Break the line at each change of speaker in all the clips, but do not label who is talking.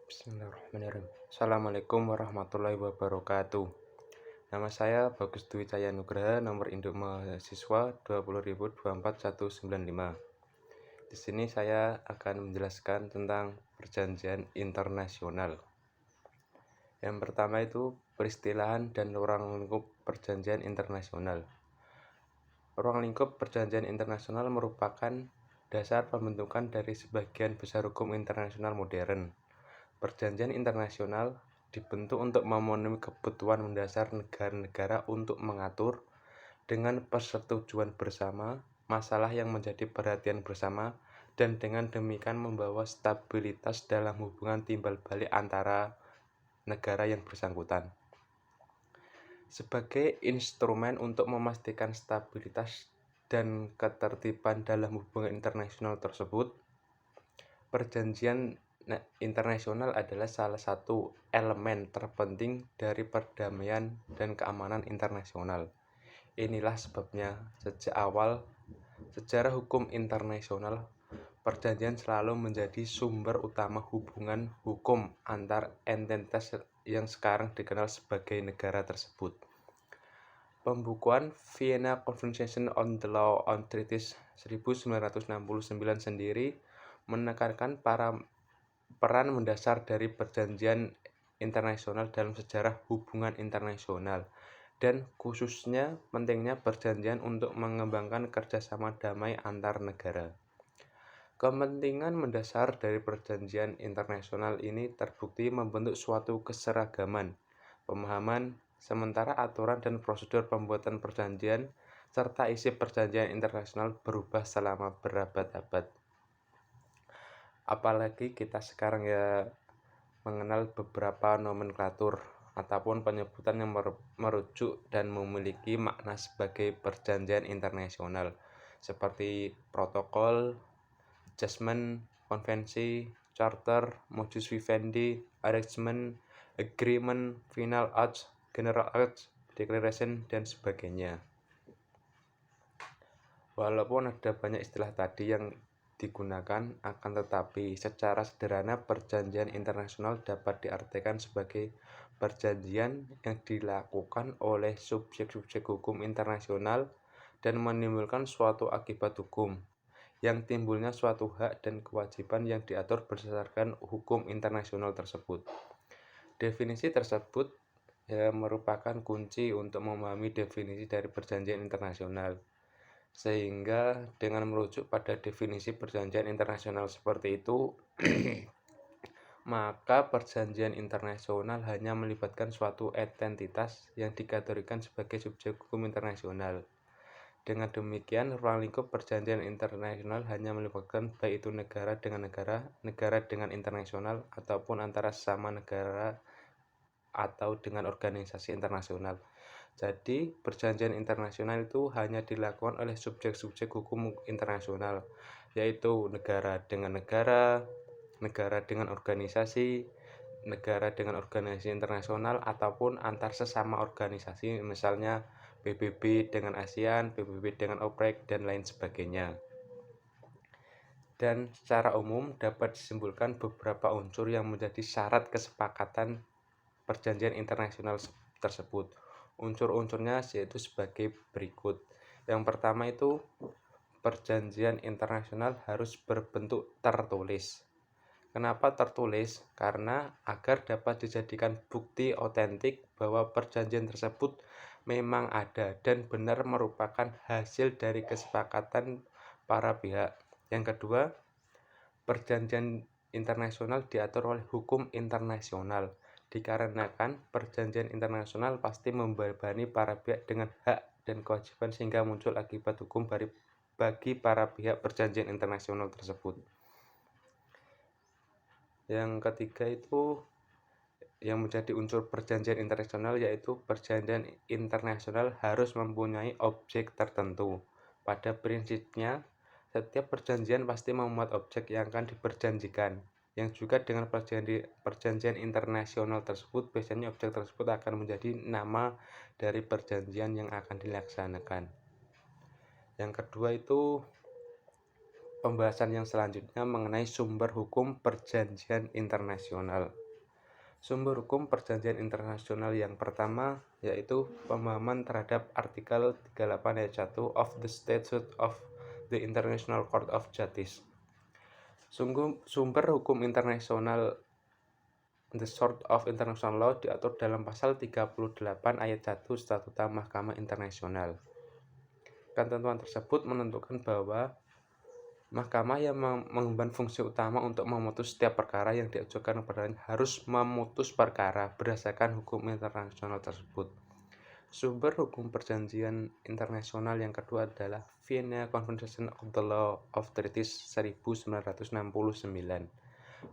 Bismillahirrahmanirrahim. Assalamualaikum warahmatullahi wabarakatuh. Nama saya Bagus Dwi Cahya Nugraha, nomor induk mahasiswa 20.024.195. Di sini saya akan menjelaskan tentang perjanjian internasional. Yang pertama itu peristilahan dan ruang lingkup perjanjian internasional. Ruang lingkup perjanjian internasional merupakan dasar pembentukan dari sebagian besar hukum internasional modern. Perjanjian internasional dibentuk untuk memenuhi kebutuhan mendasar negara-negara untuk mengatur dengan persetujuan bersama masalah yang menjadi perhatian bersama dan dengan demikian membawa stabilitas dalam hubungan timbal balik antara negara yang bersangkutan. Sebagai instrumen untuk memastikan stabilitas dan ketertiban dalam hubungan internasional tersebut, perjanjian internasional adalah salah satu elemen terpenting dari perdamaian dan keamanan internasional. Inilah sebabnya sejak awal sejarah hukum internasional, perjanjian selalu menjadi sumber utama hubungan hukum antar entitas yang sekarang dikenal sebagai negara tersebut. Pembukuan Vienna Convention on the Law on Treaties 1969 sendiri menekankan peran mendasar dari perjanjian internasional dalam sejarah hubungan internasional, dan khususnya pentingnya perjanjian untuk mengembangkan kerjasama damai antar negara. Kepentingan mendasar dari perjanjian internasional ini terbukti membentuk suatu keseragaman pemahaman, sementara aturan dan prosedur pembuatan perjanjian serta isi perjanjian internasional berubah selama berabad-abad. Apalagi kita sekarang mengenal beberapa nomenklatur ataupun penyebutan yang merujuk dan memiliki makna sebagai perjanjian internasional, seperti protokol, adjustment, konvensi, charter, modus vivendi, arrangement, agreement, final acts, general acts, declaration, dan sebagainya. Walaupun ada banyak istilah tadi yang digunakan, akan tetapi secara sederhana perjanjian internasional dapat diartikan sebagai perjanjian yang dilakukan oleh subjek-subjek hukum internasional dan menimbulkan suatu akibat hukum, yang timbulnya suatu hak dan kewajiban yang diatur berdasarkan hukum internasional tersebut. Definisi tersebut merupakan kunci untuk memahami definisi dari perjanjian internasional. Sehingga dengan merujuk pada definisi perjanjian internasional seperti itu, maka perjanjian internasional hanya melibatkan suatu entitas yang dikategorikan sebagai subjek hukum internasional. Dengan demikian, ruang lingkup perjanjian internasional hanya melibatkan baik itu negara dengan negara, negara dengan internasional, ataupun antara sesama negara atau dengan organisasi internasional. Jadi, perjanjian internasional itu hanya dilakukan oleh subjek-subjek hukum internasional, yaitu negara dengan negara, negara dengan organisasi, negara dengan organisasi internasional, ataupun antar sesama organisasi, misalnya PBB dengan ASEAN, PBB dengan OPEC, dan lain sebagainya. Dan secara umum dapat disimpulkan beberapa unsur yang menjadi syarat kesepakatan perjanjian internasional tersebut. Unsur-unsurnya yaitu sebagai berikut. Yang pertama itu perjanjian internasional harus berbentuk tertulis. Kenapa tertulis? Karena agar dapat dijadikan bukti otentik bahwa perjanjian tersebut memang ada dan benar merupakan hasil dari kesepakatan para pihak. Yang kedua, perjanjian internasional diatur oleh hukum internasional, dikarenakan perjanjian internasional pasti membebani para pihak dengan hak dan kewajiban sehingga muncul akibat hukum bagi para pihak perjanjian internasional tersebut. Yang ketiga itu yang menjadi unsur perjanjian internasional, yaitu perjanjian internasional harus mempunyai objek tertentu. Pada prinsipnya, setiap perjanjian pasti memuat objek yang akan diperjanjikan, yang juga dengan perjanjian internasional tersebut, biasanya objek tersebut akan menjadi nama dari perjanjian yang akan dilaksanakan. Yang kedua itu Pembahasan yang selanjutnya mengenai sumber hukum perjanjian internasional. Sumber hukum perjanjian internasional yang pertama yaitu pemahaman terhadap artikel 38 ayat 1 of the Statute of the International Court of Justice. Sumber hukum internasional the Source of International Law diatur dalam pasal 38 ayat 1 Statuta Mahkamah Internasional. Ketentuan tersebut menentukan bahwa mahkamah yang mengemban fungsi utama untuk memutus setiap perkara yang diajukan kepadanya harus memutus perkara berdasarkan hukum internasional tersebut. Sumber hukum perjanjian internasional yang kedua adalah Vienna Convention of the Law of Treaties 1969.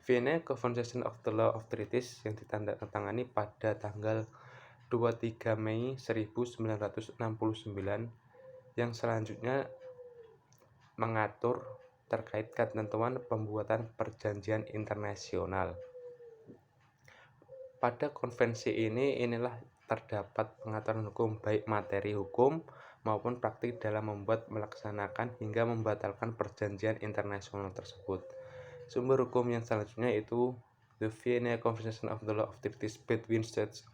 Vienna Convention of the Law of Treaties yang ditandatangani pada tanggal 23 Mei 1969 yang selanjutnya mengatur terkait ketentuan pembuatan perjanjian internasional. Pada konvensi inilah terdapat pengaturan hukum baik materi hukum maupun praktik dalam membuat, melaksanakan hingga membatalkan perjanjian internasional tersebut. Sumber hukum yang selanjutnya itu the Vienna Convention of the Law of Treaties between States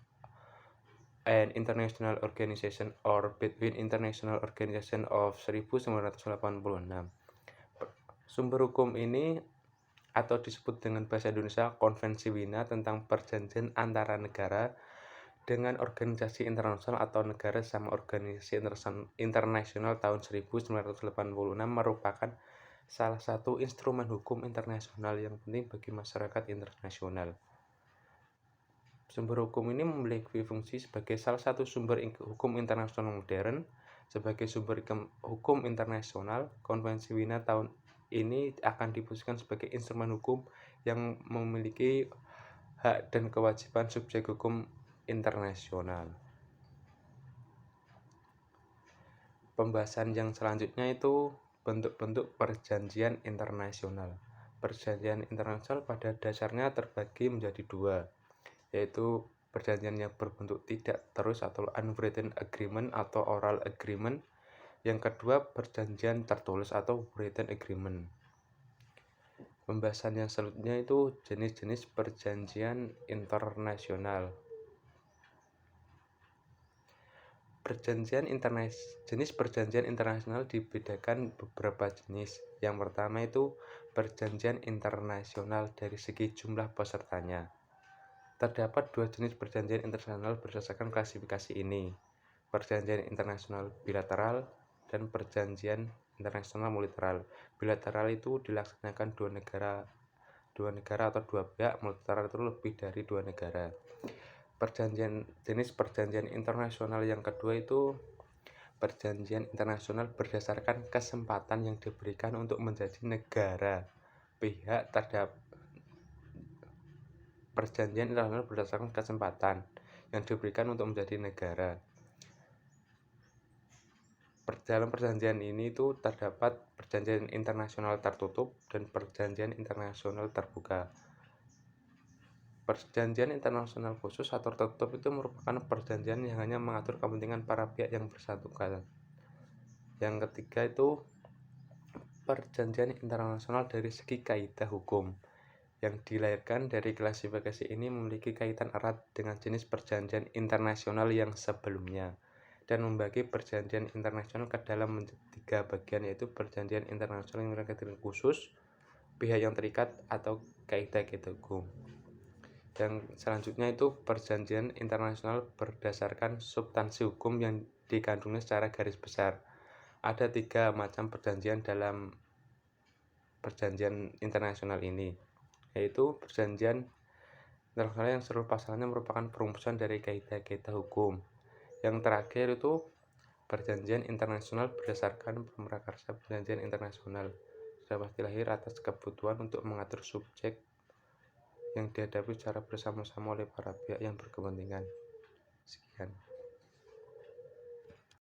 and International Organization or between International Organization of 1986. Sumber hukum ini atau disebut dengan bahasa Indonesia Konvensi Wina tentang perjanjian antara negara dengan organisasi internasional atau negara sama organisasi internasional tahun 1986 merupakan salah satu instrumen hukum internasional yang penting bagi masyarakat internasional. Sumber hukum ini memiliki fungsi sebagai salah satu sumber hukum internasional modern. Sebagai sumber hukum internasional, Konvensi Wina tahun ini akan difungsikan sebagai instrumen hukum yang memiliki hak dan kewajiban subjek hukum internasional. Pembahasan yang selanjutnya itu bentuk-bentuk perjanjian internasional. Perjanjian internasional pada dasarnya terbagi menjadi dua, yaitu perjanjian yang berbentuk tidak terus atau unwritten agreement atau oral agreement. Yang kedua, perjanjian tertulis atau written agreement. Pembahasan yang selanjutnya itu jenis-jenis perjanjian internasional. Jenis perjanjian internasional dibedakan beberapa jenis. Yang pertama itu perjanjian internasional dari segi jumlah pesertanya. Terdapat dua jenis perjanjian internasional berdasarkan klasifikasi ini. Perjanjian internasional bilateral dan perjanjian internasional multilateral. Bilateral itu dilaksanakan dua negara atau dua pihak, multilateral itu lebih dari dua negara. Jenis perjanjian internasional yang kedua itu perjanjian internasional berdasarkan kesempatan yang diberikan untuk menjadi negara pihak terhadap perjanjian internasional berdasarkan kesempatan yang diberikan untuk menjadi negara. Dalam perjanjian ini itu terdapat perjanjian internasional tertutup dan perjanjian internasional terbuka. Perjanjian internasional khusus atau tertutup itu merupakan perjanjian yang hanya mengatur kepentingan para pihak yang bersangkutan. Yang ketiga itu perjanjian internasional dari segi kaidah hukum. Yang dilahirkan dari klasifikasi ini memiliki kaitan erat dengan jenis perjanjian internasional yang sebelumnya dan membagi perjanjian internasional ke dalam menjadi tiga bagian, yaitu perjanjian internasional yang berkaitan khusus, pihak yang terikat, atau kaidah-kaidah hukum. Yang selanjutnya itu perjanjian internasional berdasarkan substansi hukum yang dikandungnya secara garis besar. Ada tiga macam perjanjian dalam perjanjian internasional ini, yaitu perjanjian internasional yang seluruh pasalnya merupakan perumusan dari kaidah-kaidah hukum. Yang terakhir itu perjanjian internasional berdasarkan prakarsa perjanjian internasional sudah pasti lahir atas kebutuhan untuk mengatur subjek yang dihadapi secara bersama-sama oleh para pihak yang berkepentingan. Sekian.